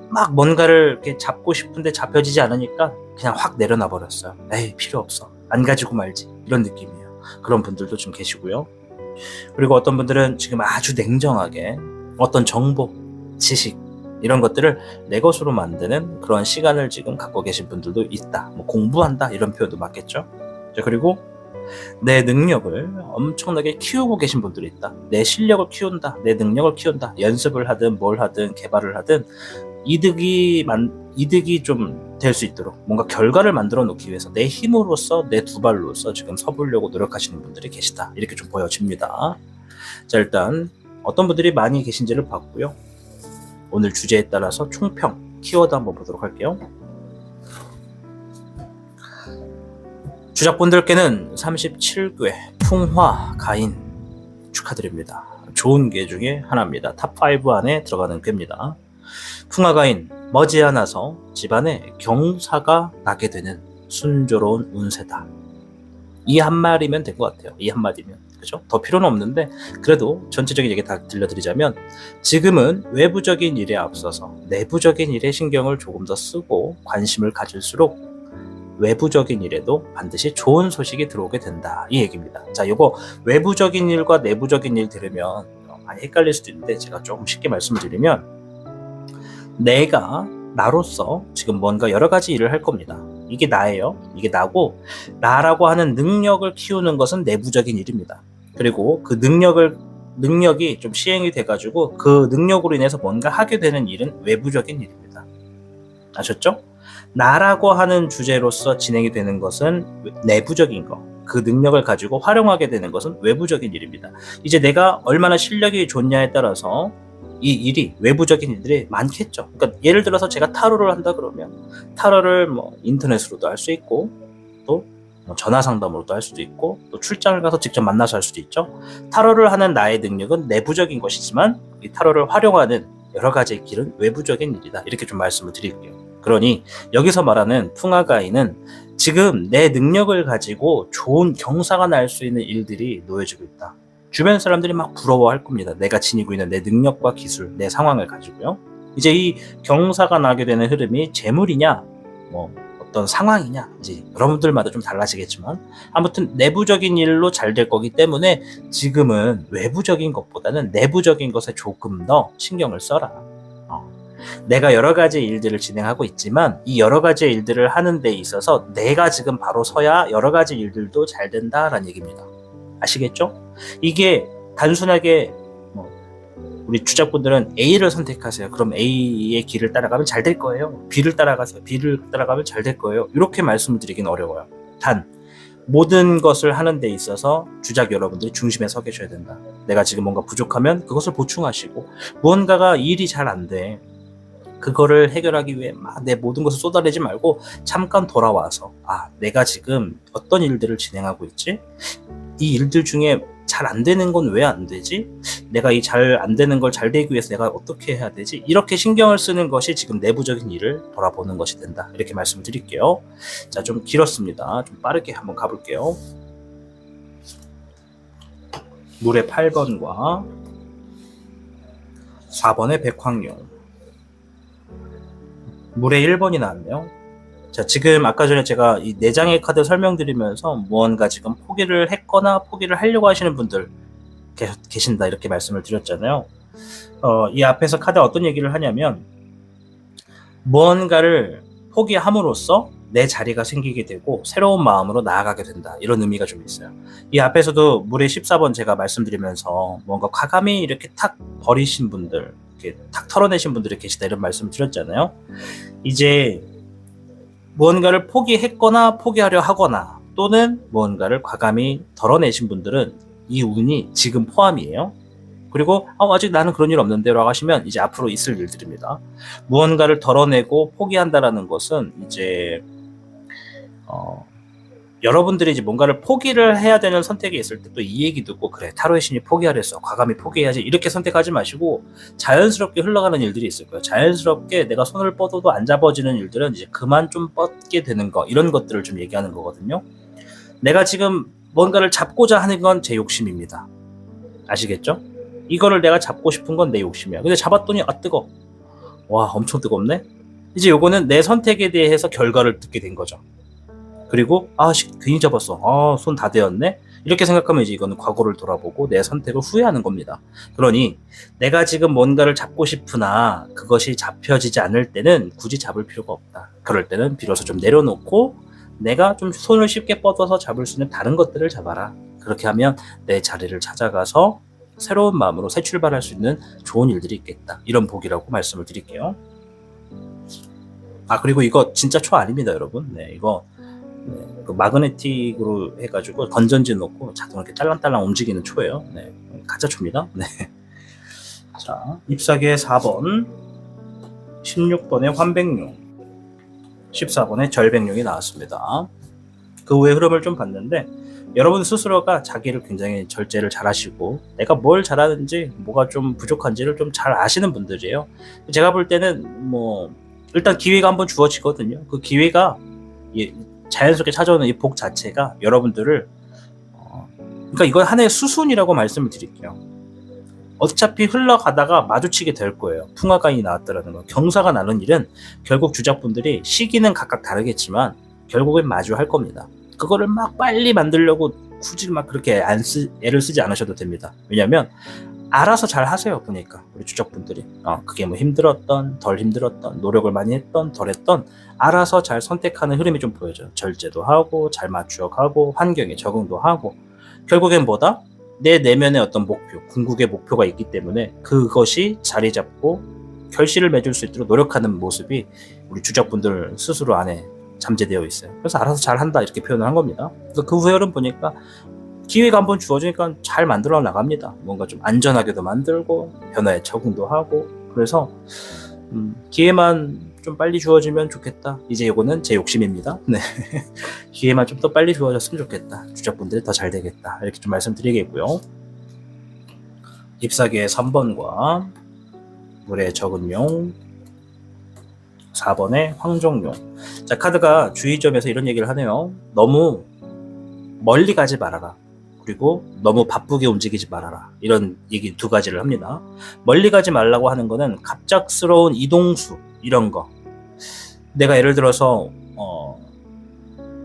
막 뭔가를 이렇게 잡고 싶은데 잡혀지지 않으니까 그냥 확 내려놔 버렸어요. 에이, 필요 없어. 안 가지고 말지. 이런 느낌이에요. 그런 분들도 좀 계시고요. 그리고 어떤 분들은 지금 아주 냉정하게 어떤 정보, 지식 이런 것들을 내 것으로 만드는 그런 시간을 지금 갖고 계신 분들도 있다. 뭐 공부한다 이런 표현도 맞겠죠. 자, 그리고 내 능력을 엄청나게 키우고 계신 분들이 있다. 내 실력을 키운다. 내 능력을 키운다. 연습을 하든 뭘 하든 개발을 하든 이득이 좀 될 수 있도록 뭔가 결과를 만들어 놓기 위해서 내 힘으로써 내 두 발로서 지금 서보려고 노력하시는 분들이 계시다. 이렇게 좀 보여집니다. 자, 일단 어떤 분들이 많이 계신지를 봤고요. 오늘 주제에 따라서 총평, 키워드 한번 보도록 할게요. 주작분들께는 37궤 풍화 가인 축하드립니다. 좋은 궤 중에 하나입니다. 탑5 안에 들어가는 궤입니다. 풍화가인, 머지않아서 집안에 경사가 나게 되는 순조로운 운세다. 이 한마디면 될 것 같아요. 이 한마디면. 그죠? 더 필요는 없는데 그래도 전체적인 얘기 다 들려드리자면 지금은 외부적인 일에 앞서서 내부적인 일에 신경을 조금 더 쓰고 관심을 가질수록 외부적인 일에도 반드시 좋은 소식이 들어오게 된다. 이 얘기입니다. 자, 요거 외부적인 일과 내부적인 일 들으면 많이 헷갈릴 수도 있는데 제가 조금 쉽게 말씀을 드리면 내가 나로서 지금 뭔가 여러 가지 일을 할 겁니다. 이게 나예요. 이게 나고 나라고 하는 능력을 키우는 것은 내부적인 일입니다. 그리고 그 능력이 좀 시행이 돼가지고 그 능력으로 인해서 뭔가 하게 되는 일은 외부적인 일입니다. 아셨죠? 나라고 하는 주제로서 진행이 되는 것은 내부적인 거. 그 능력을 가지고 활용하게 되는 것은 외부적인 일입니다. 이제 내가 얼마나 실력이 좋냐에 따라서 이 일이 외부적인 일들이 많겠죠. 그러니까 예를 들어서 제가 타로를 한다 그러면 타로를 뭐 인터넷으로도 할 수 있고 또 전화 상담으로도 할 수도 있고 또 출장을 가서 직접 만나서 할 수도 있죠. 타로를 하는 나의 능력은 내부적인 것이지만 이 타로를 활용하는 여러 가지의 길은 외부적인 일이다. 이렇게 좀 말씀을 드릴게요. 그러니 여기서 말하는 풍화가인은 지금 내 능력을 가지고 좋은 경사가 날 수 있는 일들이 놓여지고 있다. 주변 사람들이 막 부러워할 겁니다. 내가 지니고 있는 내 능력과 기술, 내 상황을 가지고요. 이제 이 경사가 나게 되는 흐름이 재물이냐, 뭐 어떤 상황이냐, 이제 여러분들마다 좀 달라지겠지만 아무튼 내부적인 일로 잘 될 거기 때문에 지금은 외부적인 것보다는 내부적인 것에 조금 더 신경을 써라. 내가 여러 가지 일들을 진행하고 있지만 이 여러 가지 일들을 하는 데 있어서 내가 지금 바로 서야 여러 가지 일들도 잘 된다라는 얘기입니다. 아시겠죠? 이게 단순하게 우리 주작분들은 A를 선택하세요. 그럼 A의 길을 따라가면 잘 될 거예요. B를 따라가세요. B를 따라가면 잘 될 거예요. 이렇게 말씀을 드리긴 어려워요. 단 모든 것을 하는 데 있어서 주작 여러분들이 중심에 서 계셔야 된다. 내가 지금 뭔가 부족하면 그것을 보충하시고 무언가가 일이 잘 안 돼. 그거를 해결하기 위해 막 내 모든 것을 쏟아내지 말고 잠깐 돌아와서 내가 지금 어떤 일들을 진행하고 있지? 이 일들 중에 잘 안 되는 건 왜 안 되지? 내가 이 잘 안 되는 걸 잘 되기 위해서 내가 어떻게 해야 되지? 이렇게 신경을 쓰는 것이 지금 내부적인 일을 돌아보는 것이 된다. 이렇게 말씀을 드릴게요. 자, 좀 길었습니다. 좀 빠르게 한번 가볼게요. 물의 8번과 4번의 백황룡. 물의 1번이 나왔네요. 자, 지금 아까 전에 제가 이 4장의 카드 설명드리면서 무언가 지금 포기를 했거나 포기를 하려고 하시는 분들 계신다 이렇게 말씀을 드렸잖아요. 이 앞에서 카드가 어떤 얘기를 하냐면 무언가를 포기함으로써 내 자리가 생기게 되고 새로운 마음으로 나아가게 된다. 이런 의미가 좀 있어요. 이 앞에서도 물의 14번 제가 말씀드리면서 뭔가 과감히 이렇게 탁 버리신 분들, 이렇게 탁 털어내신 분들이 계시다 이런 말씀을 드렸잖아요. 이제 무언가를 포기했거나 포기하려 하거나 또는 무언가를 과감히 덜어내신 분들은 이 운이 지금 포함이에요. 그리고 아직 나는 그런 일 없는데 라고 하시면 이제 앞으로 있을 일들입니다. 무언가를 덜어내고 포기한다라는 것은 이제 여러분들이 이제 뭔가를 포기를 해야 되는 선택이 있을 때 또 이 얘기 듣고 그래 타로의 신이 포기하랬어 과감히 포기해야지 이렇게 선택하지 마시고 자연스럽게 흘러가는 일들이 있을 거예요. 자연스럽게 내가 손을 뻗어도 안 잡아지는 일들은 이제 그만 좀 뻗게 되는 거 이런 것들을 좀 얘기하는 거거든요. 내가 지금 뭔가를 잡고자 하는 건 제 욕심입니다. 아시겠죠? 이거를 내가 잡고 싶은 건 내 욕심이야. 근데 잡았더니 뜨거. 와 엄청 뜨겁네. 이제 요거는 내 선택에 대해서 결과를 듣게 된 거죠. 그리고 괜히 잡았어. 손 다 대었네. 이렇게 생각하면 이제 이거는 과거를 돌아보고 내 선택을 후회하는 겁니다. 그러니 내가 지금 뭔가를 잡고 싶으나 그것이 잡혀지지 않을 때는 굳이 잡을 필요가 없다. 그럴 때는 비로소 좀 내려놓고 내가 좀 손을 쉽게 뻗어서 잡을 수 있는 다른 것들을 잡아라. 그렇게 하면 내 자리를 찾아가서 새로운 마음으로 새 출발할 수 있는 좋은 일들이 있겠다. 이런 복이라고 말씀을 드릴게요. 그리고 이거 진짜 초 아닙니다, 여러분. 네, 이거 그 마그네틱으로 해가지고 건전지 넣고 자동으로 이렇게 딸랑딸랑 움직이는 초예요. 네, 가짜 초입니다. 네. 자, 잎사귀의 4번, 16번의 환백룡, 14번의 절백룡이 나왔습니다. 그 후에 흐름을 좀 봤는데 여러분 스스로가 자기를 굉장히 절제를 잘 하시고 내가 뭘 잘하는지 뭐가 좀 부족한지를 좀 잘 아시는 분들이에요. 제가 볼 때는 뭐 일단 기회가 한번 주어지거든요. 그 기회가 자연스럽게 찾아오는 이 복 자체가 여러분들을 그러니까 이건 하나의 수순이라고 말씀을 드릴게요. 어차피 흘러가다가 마주치게 될 거예요. 풍화가인이 나왔다라는 거. 경사가 나는 일은 결국 주작분들이 시기는 각각 다르겠지만 결국엔 마주할 겁니다. 그거를 막 빨리 만들려고 굳이 막 그렇게 애를 쓰지 않으셔도 됩니다. 왜냐면 알아서 잘 하세요. 보니까 우리 주작분들이 그게 뭐 힘들었던 덜 힘들었던 노력을 많이 했던 덜 했던 알아서 잘 선택하는 흐름이 좀 보여져요. 절제도 하고 잘 맞추어가고 환경에 적응도 하고 결국엔 뭐다? 내 내면의 어떤 목표, 궁극의 목표가 있기 때문에 그것이 자리 잡고 결실을 맺을 수 있도록 노력하는 모습이 우리 주작분들 스스로 안에 잠재되어 있어요. 그래서 알아서 잘한다 이렇게 표현을 한 겁니다. 그래서 그 후에는 보니까 기회가 한번 주어지니까 잘 만들어 나갑니다. 뭔가 좀 안전하게도 만들고 변화에 적응도 하고 그래서 기회만 좀 빨리 주어지면 좋겠다. 이제 이거는 제 욕심입니다. 네. 기회만 좀 더 빨리 주어졌으면 좋겠다. 주작분들이 더 잘 되겠다. 이렇게 좀 말씀드리겠고요. 잎사귀의 3번과 물의 적은 용 4번의 황종용. 자, 카드가 주의점에서 이런 얘기를 하네요. 너무 멀리 가지 말아라. 그리고 너무 바쁘게 움직이지 말아라. 이런 얘기 두 가지를 합니다. 멀리 가지 말라고 하는 거는 갑작스러운 이동수 이런 거. 내가 예를 들어서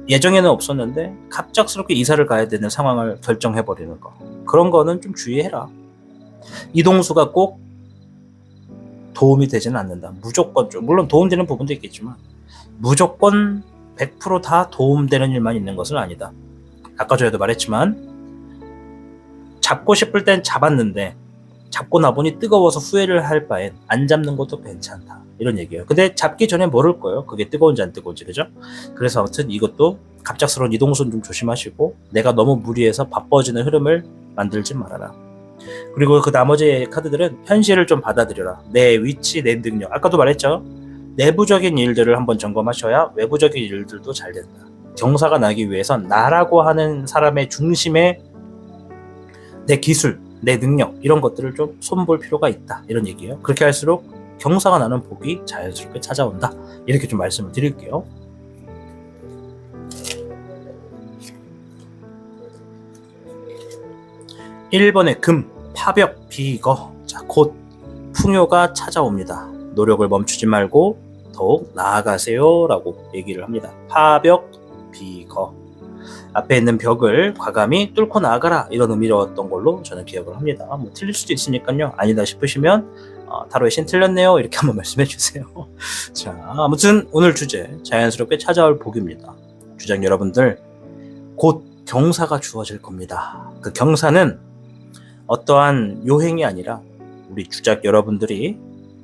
예정에는 없었는데 갑작스럽게 이사를 가야 되는 상황을 결정해버리는 거. 그런 거는 좀 주의해라. 이동수가 꼭 도움이 되지는 않는다. 무조건 물론 도움되는 부분도 있겠지만 무조건 100% 다 도움되는 일만 있는 것은 아니다. 아까 전에도 말했지만 잡고 싶을 땐 잡았는데 잡고 나보니 뜨거워서 후회를 할 바엔 안 잡는 것도 괜찮다. 이런 얘기예요. 근데 잡기 전에 모를 거예요. 그게 뜨거운지 안 뜨거운지. 그죠? 그래서 아무튼 이것도 갑작스러운 이동수는 좀 조심하시고 내가 너무 무리해서 바빠지는 흐름을 만들지 말아라. 그리고 그 나머지 카드들은 현실을 좀 받아들여라. 내 위치, 내 능력. 아까도 말했죠. 내부적인 일들을 한번 점검하셔야 외부적인 일들도 잘 된다. 경사가 나기 위해선 나라고 하는 사람의 중심에 내 기술, 내 능력 이런 것들을 좀 손볼 필요가 있다. 이런 얘기예요. 그렇게 할수록 경사가 나는 복이 자연스럽게 찾아온다. 이렇게 좀 말씀을 드릴게요. (1번의) 금, 파벽, 비거. 자, 곧 풍요가 찾아옵니다. 노력을 멈추지 말고 더욱 나아가세요 라고 얘기를 합니다. 파벽, 비거. 앞에 있는 벽을 과감히 뚫고 나가라 이런 의미였던 걸로 저는 기억을 합니다. 뭐 틀릴 수도 있으니까요. 아니다 싶으시면 타로의 신 틀렸네요 이렇게 한번 말씀해 주세요. 자, 아무튼 오늘 주제 자연스럽게 찾아올 복입니다. 주장 여러분들 곧 경사가 주어질 겁니다. 그 경사는 어떠한 요행이 아니라 우리 주작 여러분들이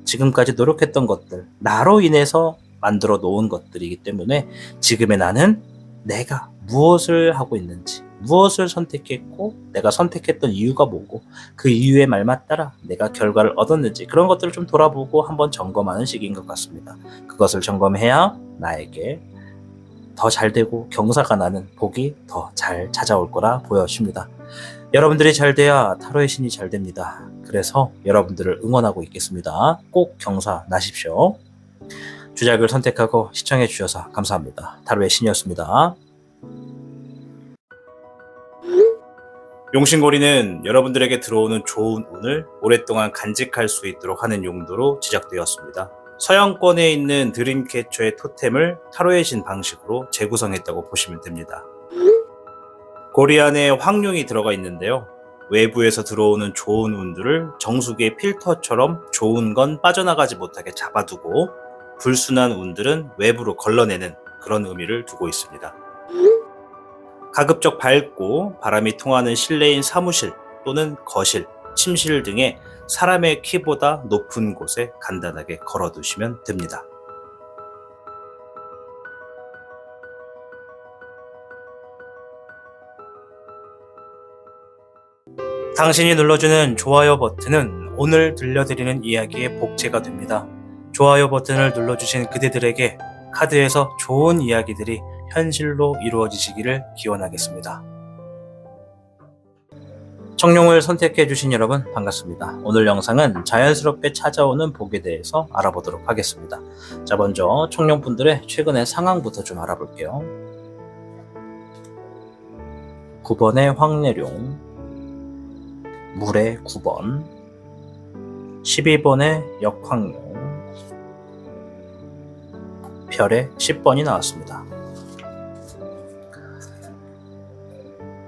지금까지 노력했던 것들, 나로 인해서 만들어 놓은 것들이기 때문에 지금의 나는 내가 무엇을 하고 있는지, 무엇을 선택했고 내가 선택했던 이유가 뭐고 그 이유에 말맞따라 내가 결과를 얻었는지 그런 것들을 좀 돌아보고 한번 점검하는 시기인 것 같습니다. 그것을 점검해야 나에게 더 잘되고 경사가 나는 복이 더 잘 찾아올 거라 보여집니다. 여러분들이 잘 돼야 타로의 신이 잘 됩니다. 그래서 여러분들을 응원하고 있겠습니다. 꼭 경사 나십시오. 주작을 선택하고 시청해 주셔서 감사합니다. 타로의 신이었습니다. 용신고리는 여러분들에게 들어오는 좋은 운을 오랫동안 간직할 수 있도록 하는 용도로 제작되었습니다. 서양권에 있는 드림캐쳐의 토템을 타로의 신 방식으로 재구성했다고 보시면 됩니다. 고리 안에 황룡이 들어가 있는데요. 외부에서 들어오는 좋은 운들을 정수기의 필터처럼 좋은 건 빠져나가지 못하게 잡아두고 불순한 운들은 외부로 걸러내는 그런 의미를 두고 있습니다. 가급적 밝고 바람이 통하는 실내인 사무실 또는 거실, 침실 등의 사람의 키보다 높은 곳에 간단하게 걸어두시면 됩니다. 당신이 눌러주는 좋아요 버튼은 오늘 들려드리는 이야기의 복제가 됩니다. 좋아요 버튼을 눌러주신 그대들에게 카드에서 좋은 이야기들이 현실로 이루어지시기를 기원하겠습니다. 청룡을 선택해주신 여러분 반갑습니다. 오늘 영상은 자연스럽게 찾아오는 복에 대해서 알아보도록 하겠습니다. 자, 먼저 청룡분들의 최근의 상황부터 좀 알아볼게요. 9번의 황내룡, 물의 9번, 12번의 역황룡, 별의 10번이 나왔습니다.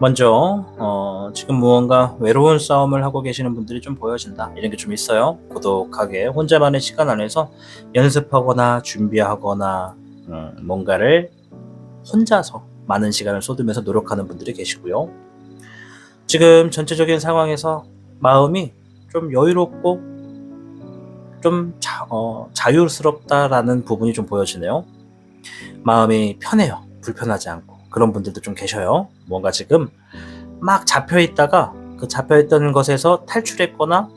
먼저 지금 무언가 외로운 싸움을 하고 계시는 분들이 좀 보여진다, 이런 게 좀 있어요. 고독하게 혼자만의 시간 안에서 연습하거나 준비하거나 뭔가를 혼자서 많은 시간을 쏟으면서 노력하는 분들이 계시고요. 지금 전체적인 상황에서 마음이 좀 여유롭고 좀 자유스럽다라는 부분이 좀 보여지네요. 마음이 편해요. 불편하지 않고. 그런 분들도 좀 계셔요. 뭔가 지금 막 잡혀있다가 그 잡혀있던 것에서 탈출했거나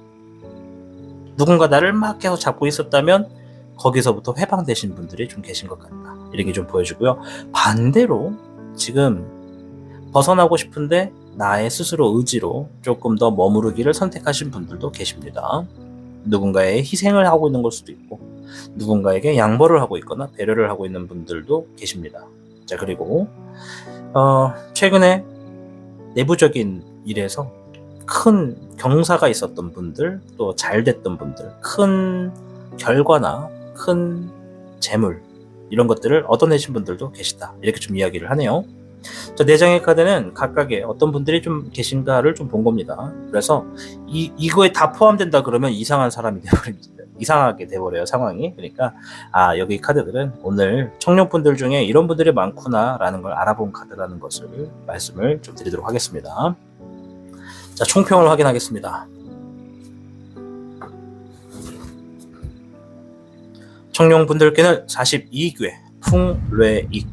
누군가 나를 막 계속 잡고 있었다면 거기서부터 해방되신 분들이 좀 계신 것 같다, 이런 게 좀 보여지고요. 반대로 지금 벗어나고 싶은데 나의 스스로 의지로 조금 더 머무르기를 선택하신 분들도 계십니다. 누군가의 희생을 하고 있는 걸 수도 있고 누군가에게 양보를 하고 있거나 배려를 하고 있는 분들도 계십니다. 자, 그리고 최근에 내부적인 일에서 큰 경사가 있었던 분들, 또 잘 됐던 분들, 큰 결과나 큰 재물, 이런 것들을 얻어내신 분들도 계시다, 이렇게 좀 이야기를 하네요. 자, 4장의 카드는 각각의 어떤 분들이 좀 계신가를 좀 본 겁니다. 그래서 이거에 다 포함된다 그러면 이상한 사람이 되어버립니다. 이상하게 돼버려요, 상황이. 그러니까 여기 카드들은 오늘 청룡분들 중에 이런 분들이 많구나 라는 걸 알아본 카드라는 것을 말씀을 좀 드리도록 하겠습니다. 자, 총평을 확인하겠습니다. 청룡분들께는 42괴 풍뢰익.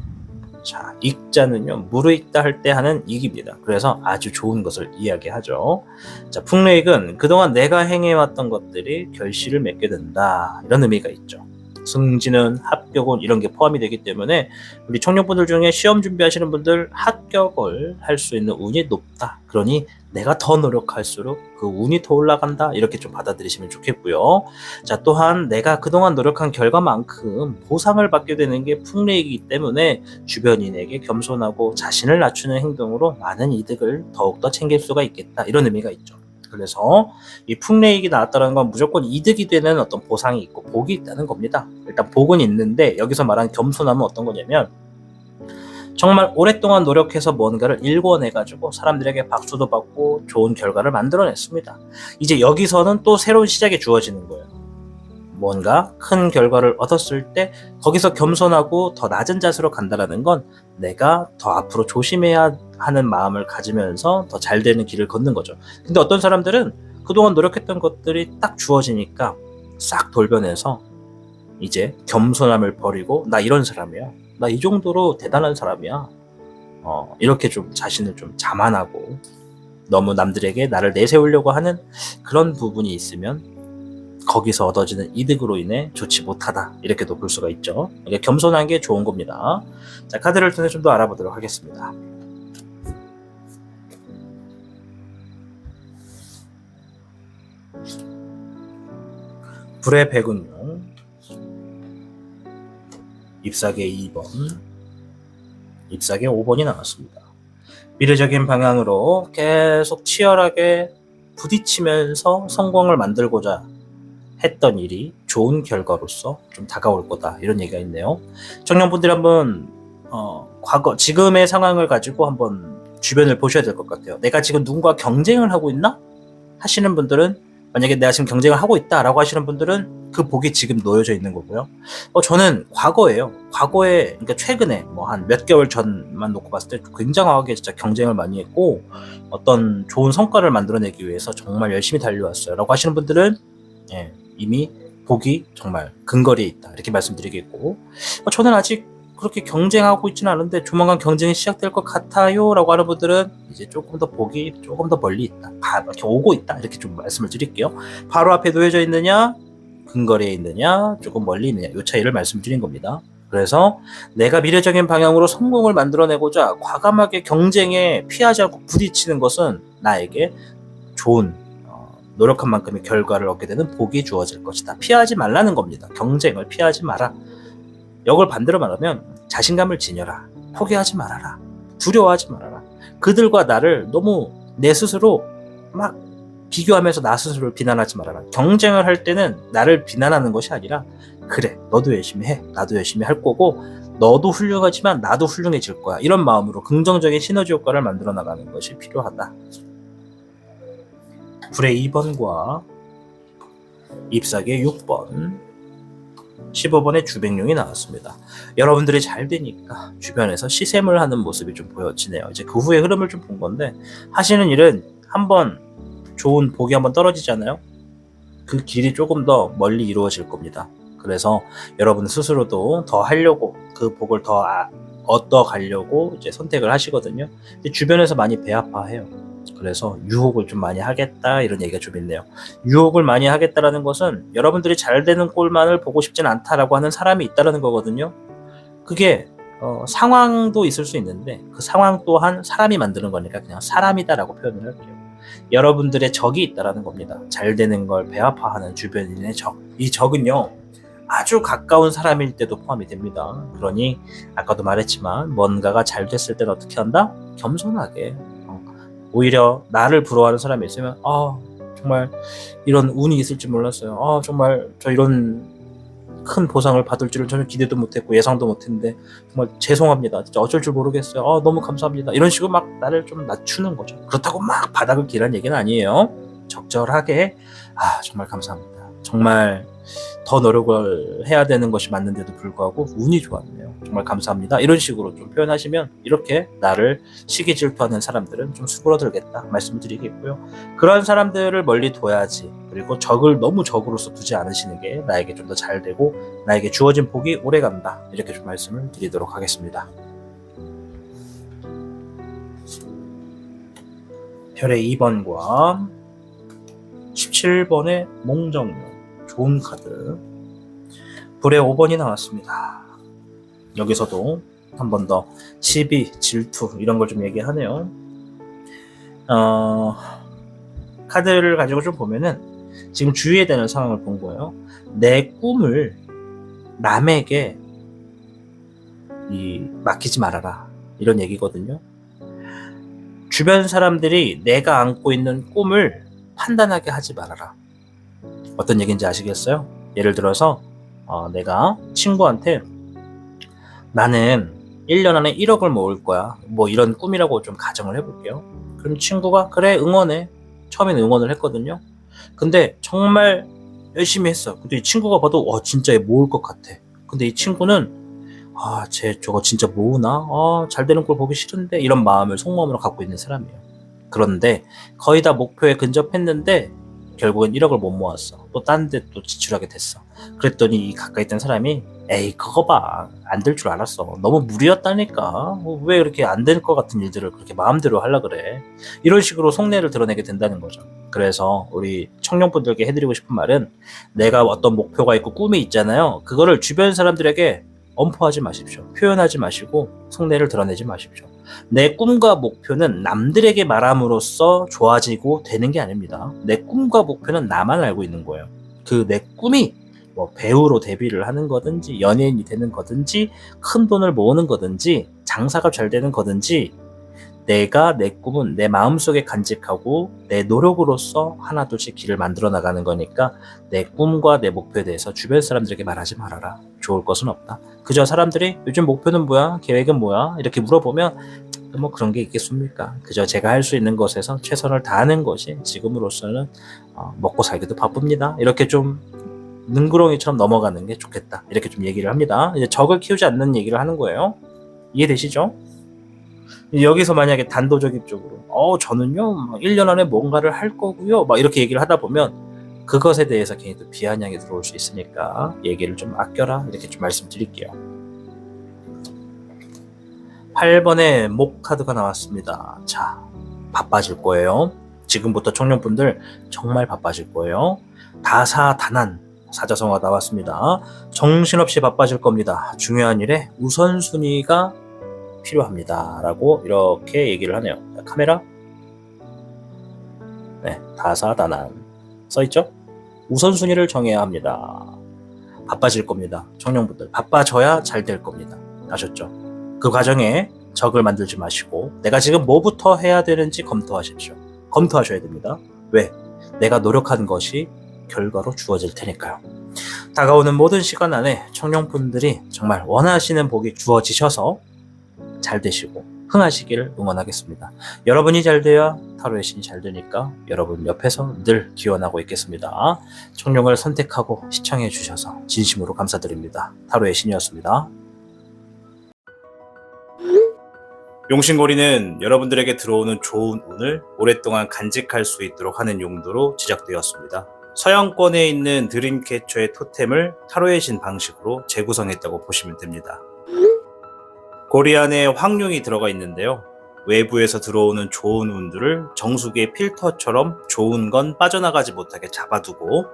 자, 익자는요, 무르익다 할 때 하는 익입니다. 그래서 아주 좋은 것을 이야기하죠. 자, 풍래익은 그동안 내가 행해왔던 것들이 결실을 맺게 된다, 이런 의미가 있죠. 승진은, 합격은 이런 게 포함이 되기 때문에 우리 청년분들 중에 시험 준비하시는 분들 합격을 할 수 있는 운이 높다. 그러니 내가 더 노력할수록 그 운이 더 올라간다, 이렇게 좀 받아들이시면 좋겠고요. 자, 또한 내가 그동안 노력한 결과만큼 보상을 받게 되는 게 풍래이기 때문에 주변인에게 겸손하고 자신을 낮추는 행동으로 많은 이득을 더욱더 챙길 수가 있겠다, 이런 의미가 있죠. 그래서 이 풍래익이 나왔다는 건 무조건 이득이 되는 어떤 보상이 있고 복이 있다는 겁니다. 일단 복은 있는데 여기서 말하는 겸손함은 어떤 거냐면 정말 오랫동안 노력해서 뭔가를 일궈내가지고 사람들에게 박수도 받고 좋은 결과를 만들어냈습니다. 이제 여기서는 또 새로운 시작이 주어지는 거예요. 뭔가 큰 결과를 얻었을 때 거기서 겸손하고 더 낮은 자세로 간다는 건 내가 더 앞으로 조심해야 하는 마음을 가지면서 더 잘 되는 길을 걷는 거죠. 근데 어떤 사람들은 그동안 노력했던 것들이 딱 주어지니까 싹 돌변해서 이제 겸손함을 버리고 나 이런 사람이야, 나 이 정도로 대단한 사람이야, 이렇게 좀 자신을 좀 자만하고 너무 남들에게 나를 내세우려고 하는 그런 부분이 있으면 거기서 얻어지는 이득으로 인해 좋지 못하다, 이렇게도 볼 수가 있죠. 이게 겸손한 게 좋은 겁니다. 자, 카드를 통해 좀 더 알아보도록 하겠습니다. 불의 백운용, 잎사계 2번, 잎사계 5번이 나왔습니다. 미래적인 방향으로 계속 치열하게 부딪히면서 성공을 만들고자 했던 일이 좋은 결과로서 좀 다가올 거다, 이런 얘기가 있네요. 청년분들이 한번 과거, 지금의 상황을 가지고 한번 주변을 보셔야 될 것 같아요. 내가 지금 누군가 경쟁을 하고 있나? 하시는 분들은 만약에 내가 지금 경쟁을 하고 있다라고 하시는 분들은 그 복이 지금 놓여져 있는 거고요. 저는 과거에요. 과거에, 그러니까 최근에 뭐 한 몇 개월 전만 놓고 봤을 때 굉장하게 진짜 경쟁을 많이 했고 어떤 좋은 성과를 만들어내기 위해서 정말 열심히 달려왔어요. 라고 하시는 분들은 이미 복이 정말 근거리에 있다. 이렇게 말씀드리겠고, 저는 아직 그렇게 경쟁하고 있지는 않은데 조만간 경쟁이 시작될 것 같아요 라고 하는 분들은 이제 조금 더 복이 조금 더 멀리 있다, 이렇게 오고 있다, 이렇게 좀 말씀을 드릴게요. 바로 앞에 놓여져 있느냐, 근거리에 있느냐, 조금 멀리 있느냐, 이 차이를 말씀드린 겁니다. 그래서 내가 미래적인 방향으로 성공을 만들어내고자 과감하게 경쟁에 피하지 않고 부딪히는 것은 나에게 좋은 노력한 만큼의 결과를 얻게 되는 복이 주어질 것이다. 피하지 말라는 겁니다. 경쟁을 피하지 마라. 이걸 반대로 말하면 자신감을 지녀라. 포기하지 말아라. 두려워하지 말아라. 그들과 나를 너무 내 스스로 막 비교하면서 나 스스로를 비난하지 말아라. 경쟁을 할 때는 나를 비난하는 것이 아니라, 그래, 너도 열심히 해. 나도 열심히 할 거고 너도 훌륭하지만 나도 훌륭해질 거야. 이런 마음으로 긍정적인 시너지 효과를 만들어 나가는 것이 필요하다. 불의 2번과 잎사귀의 6번, 15번의 주백룡이 나왔습니다. 여러분들이 잘 되니까 주변에서 시샘을 하는 모습이 좀 보여지네요. 이제 그 후의 흐름을 좀 본 건데, 하시는 일은 한번 좋은 복이 한번 떨어지잖아요. 그 길이 조금 더 멀리 이루어질 겁니다. 그래서 여러분 스스로도 더 하려고, 그 복을 더 얻어 가려고 이제 선택을 하시거든요. 근데 주변에서 많이 배아파해요. 그래서 유혹을 좀 많이 하겠다, 이런 얘기가 좀 있네요. 유혹을 많이 하겠다라는 것은 여러분들이 잘 되는 꼴만을 보고 싶진 않다라고 하는 사람이 있다라는 거거든요. 그게 상황도 있을 수 있는데 그 상황 또한 사람이 만드는 거니까 그냥 사람이다라고 표현을 할게요. 여러분들의 적이 있다라는 겁니다. 잘 되는 걸 배아파하는 주변인의 적. 이 적은요, 아주 가까운 사람일 때도 포함이 됩니다. 그러니 아까도 말했지만 뭔가가 잘 됐을 때는 어떻게 한다? 겸손하게, 오히려 나를 부러워하는 사람이 있으면 정말 이런 운이 있을 줄 몰랐어요. 정말 저 이런 큰 보상을 받을 줄은 전혀 기대도 못했고 예상도 못했는데 정말 죄송합니다. 진짜 어쩔 줄 모르겠어요. 너무 감사합니다. 이런 식으로 막 나를 좀 낮추는 거죠. 그렇다고 막 바닥을 기라는 얘기는 아니에요. 적절하게 정말 감사합니다. 정말 더 노력을 해야 되는 것이 맞는데도 불구하고 운이 좋았네요. 정말 감사합니다. 이런 식으로 좀 표현하시면 이렇게 나를 시기 질투하는 사람들은 좀 수그러들겠다 말씀을 드리겠고요. 그런 사람들을 멀리 둬야지. 그리고 적을 너무 적으로서 두지 않으시는 게 나에게 좀 더 잘 되고 나에게 주어진 복이 오래 간다. 이렇게 좀 말씀을 드리도록 하겠습니다. 별의 2번과 17번의 몽정용, 좋은 카드. 불의 5번이 나왔습니다. 여기서도 한 번 더 시비, 질투 이런 걸 좀 얘기하네요. 카드를 가지고 좀 보면은 지금 주의해야 되는 상황을 본 거예요. 내 꿈을 남에게 맡기지 말아라, 이런 얘기거든요. 주변 사람들이 내가 안고 있는 꿈을 판단하게 하지 말아라. 어떤 얘기인지 아시겠어요? 예를 들어서 내가 친구한테 나는 1년 안에 1억을 모을 거야, 뭐 이런 꿈이라고 좀 가정을 해볼게요. 그럼 친구가 그래 응원해. 처음에는 응원을 했거든요. 근데 정말 열심히 했어. 근데 이 친구가 봐도 진짜 모을 것 같아. 근데 이 친구는 쟤 저거 진짜 모으나? 잘 되는 걸 보기 싫은데, 이런 마음을 속마음으로 갖고 있는 사람이에요. 그런데 거의 다 목표에 근접했는데 결국엔 1억을 못 모았어. 또 딴 데 또 지출하게 됐어. 그랬더니 이 가까이 있던 사람이 에이 그거 봐, 안 될 줄 알았어. 너무 무리였다니까. 왜 이렇게 안 될 것 같은 일들을 그렇게 마음대로 하려 그래. 이런 식으로 속내를 드러내게 된다는 거죠. 그래서 우리 청년분들께 해드리고 싶은 말은, 내가 어떤 목표가 있고 꿈이 있잖아요. 그거를 주변 사람들에게 엄포하지 마십시오. 표현하지 마시고 속내를 드러내지 마십시오. 내 꿈과 목표는 남들에게 말함으로써 좋아지고 되는 게 아닙니다. 내 꿈과 목표는 나만 알고 있는 거예요. 그 내 꿈이 뭐 배우로 데뷔를 하는 거든지, 연예인이 되는 거든지, 큰 돈을 모으는 거든지, 장사가 잘 되는 거든지, 내가 내 꿈은 내 마음속에 간직하고 내 노력으로서 하나둘씩 길을 만들어 나가는 거니까 내 꿈과 내 목표에 대해서 주변 사람들에게 말하지 말아라. 좋을 것은 없다. 그저 사람들이 요즘 목표는 뭐야? 계획은 뭐야? 이렇게 물어보면 뭐 그런 게 있겠습니까? 그저 제가 할 수 있는 것에서 최선을 다하는 것이 지금으로서는 먹고 살기도 바쁩니다. 이렇게 좀 능구렁이처럼 넘어가는 게 좋겠다. 이렇게 좀 얘기를 합니다. 이제 적을 키우지 않는 얘기를 하는 거예요. 이해되시죠? 여기서 만약에 단도직입적으로 저는요 1년 안에 뭔가를 할 거고요 막 이렇게 얘기를 하다 보면 그것에 대해서 괜히 또 비아냥이 들어올 수 있으니까 얘기를 좀 아껴라 이렇게 좀 말씀드릴게요. 8번에 목 카드가 나왔습니다. 자, 바빠질 거예요. 지금부터 청년분들 정말 바빠질 거예요. 다사다난 사자성어가 나왔습니다. 정신없이 바빠질 겁니다. 중요한 일에 우선순위가 필요합니다. 라고 이렇게 얘기를 하네요. 카메라? 네, 다사다난 써있죠? 우선순위를 정해야 합니다. 바빠질 겁니다. 청년분들 바빠져야 잘 될 겁니다. 아셨죠? 그 과정에 적을 만들지 마시고 내가 지금 뭐부터 해야 되는지 검토하십시오. 검토하셔야 됩니다. 왜? 내가 노력한 것이 결과로 주어질 테니까요. 다가오는 모든 시간 안에 청년분들이 정말 원하시는 복이 주어지셔서 잘 되시고 흥하시기를 응원하겠습니다. 여러분이 잘 돼야 타로의 신이 잘 되니까 여러분 옆에서 늘 기원하고 있겠습니다. 청룡을 선택하고 시청해 주셔서 진심으로 감사드립니다. 타로의 신이었습니다. 용신고리는 여러분들에게 들어오는 좋은 운을 오랫동안 간직할 수 있도록 하는 용도로 제작되었습니다. 서양권에 있는 드림캐쳐의 토템을 타로의 신 방식으로 재구성했다고 보시면 됩니다. 고리 안에 황룡이 들어가 있는데요. 외부에서 들어오는 좋은 운들을 정수기의 필터처럼 좋은 건 빠져나가지 못하게 잡아두고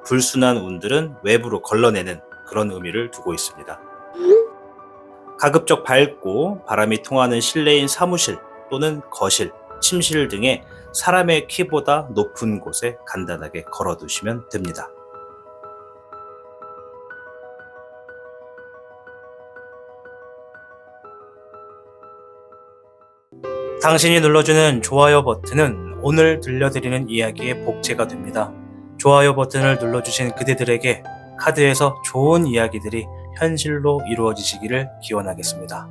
불순한 운들은 외부로 걸러내는 그런 의미를 두고 있습니다. 가급적 밝고 바람이 통하는 실내인 사무실 또는 거실, 침실 등의 사람의 키보다 높은 곳에 간단하게 걸어두시면 됩니다. 당신이 눌러주는 좋아요 버튼은 오늘 들려드리는 이야기의 복제가 됩니다. 좋아요 버튼을 눌러주신 그대들에게 카드에서 좋은 이야기들이 현실로 이루어지시기를 기원하겠습니다.